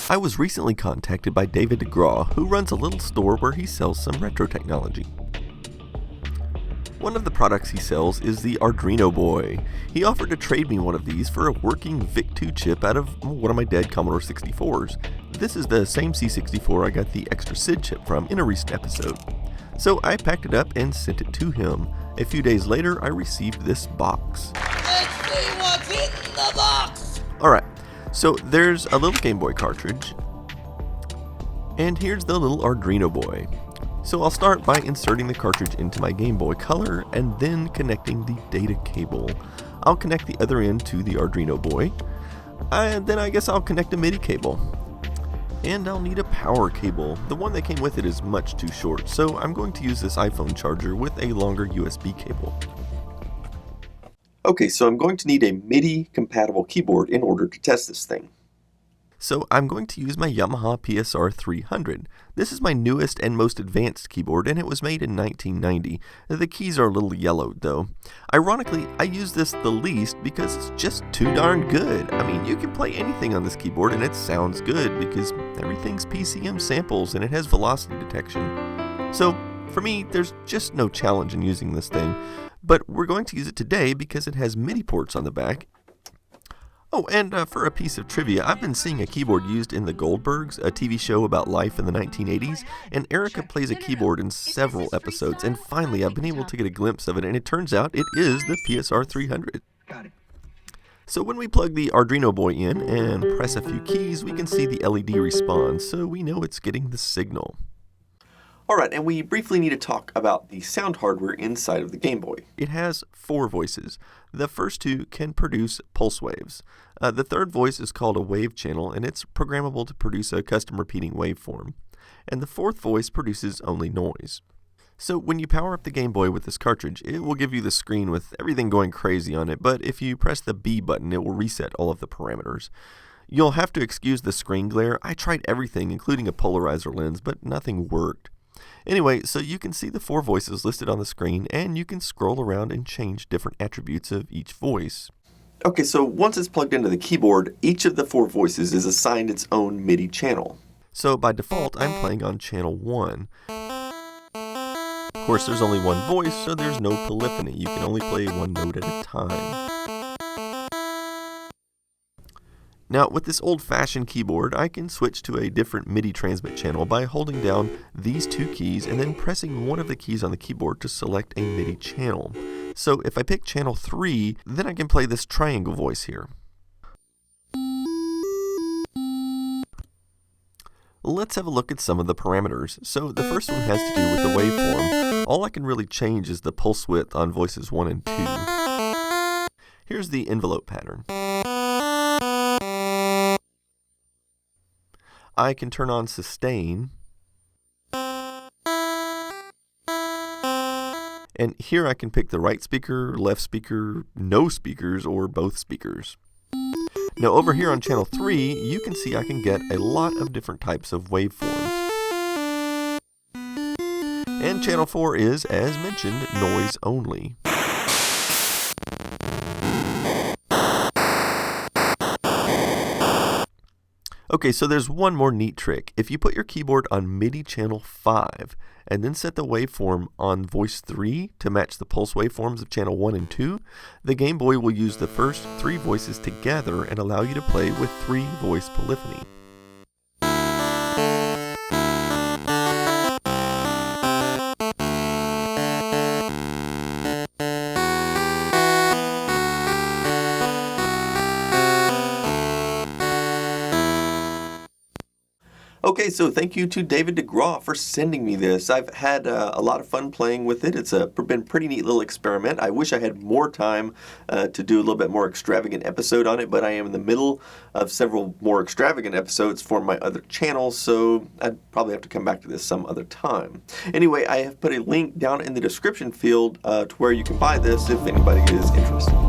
I was recently contacted by David DeGraw, who runs a little store where he sells some retro technology. One of the products he sells is the Arduinoboy. He offered to trade me one of these for a working VIC-2 chip out of one of my dead Commodore 64s. This is the same C64 I got the extra SID chip from in a recent episode. So I packed it up and sent it to him. A few days later, I received this box. Let's see what's in the box! Alright, so there's a little Game Boy cartridge, and here's the little Arduinoboy. So I'll start by inserting the cartridge into my Game Boy Color and then connecting the data cable. I'll connect the other end to the Arduinoboy, and then I guess I'll connect a MIDI cable. And I'll need a power cable. The one that came with it is much too short, so I'm going to use this iPhone charger with a longer USB cable. Okay, so I'm going to need a MIDI compatible keyboard in order to test this thing. So I'm going to use my Yamaha PSR 300. This is my newest and most advanced keyboard, and it was made in 1990. The keys are a little yellowed though. Ironically, I use this the least because it's just too darn good. I mean, you can play anything on this keyboard and it sounds good because everything's PCM samples and it has velocity detection. So for me, there's just no challenge in using this thing, but we're going to use it today because it has MIDI ports on the back. Oh, and for a piece of trivia, I've been seeing a keyboard used in The Goldbergs, a TV show about life in the 1980s, and Erica plays a keyboard in several episodes, and finally I've been able to get a glimpse of it, and it turns out it is the PSR 300. Got it. So when we plug the Arduinoboy in and press a few keys, we can see the LED respond, so we know it's getting the signal. Alright, and we briefly need to talk about the sound hardware inside of the Game Boy. It has 4 voices. The first 2 can produce pulse waves. The third voice is called a wave channel, and it's programmable to produce a custom repeating waveform. And the fourth voice produces only noise. So when you power up the Game Boy with this cartridge, it will give you the screen with everything going crazy on it, but if you press the B button, it will reset all of the parameters. You'll have to excuse the screen glare. I tried everything, including a polarizer lens, but nothing worked. Anyway, so you can see the 4 voices listed on the screen, and you can scroll around and change different attributes of each voice. Okay, so once it's plugged into the keyboard, each of the 4 voices is assigned its own MIDI channel. So by default, I'm playing on channel 1. Of course, there's only one voice, so there's no polyphony. You can only play one note at a time. Now, with this old-fashioned keyboard, I can switch to a different MIDI transmit channel by holding down these 2 keys and then pressing one of the keys on the keyboard to select a MIDI channel. So if I pick channel 3, then I can play this triangle voice here. Let's have a look at some of the parameters. So the first one has to do with the waveform. All I can really change is the pulse width on voices 1 and 2. Here's the envelope pattern. I can turn on sustain, and here I can pick the right speaker, left speaker, no speakers, or both speakers. Now over here on channel 3, you can see I can get a lot of different types of waveforms. And channel 4 is, as mentioned, noise only. Okay, so there's one more neat trick. If you put your keyboard on MIDI channel 5 and then set the waveform on voice 3 to match the pulse waveforms of channel 1 and 2, the Game Boy will use the first 3 voices together and allow you to play with 3 voice polyphony. Okay, so thank you to David DeGraw for sending me this. I've had a lot of fun playing with it. It's been a pretty neat little experiment. I wish I had more time to do a little bit more extravagant episode on it, but I am in the middle of several more extravagant episodes for my other channels, so I'd probably have to come back to this some other time. Anyway, I have put a link down in the description field to where you can buy this if anybody is interested.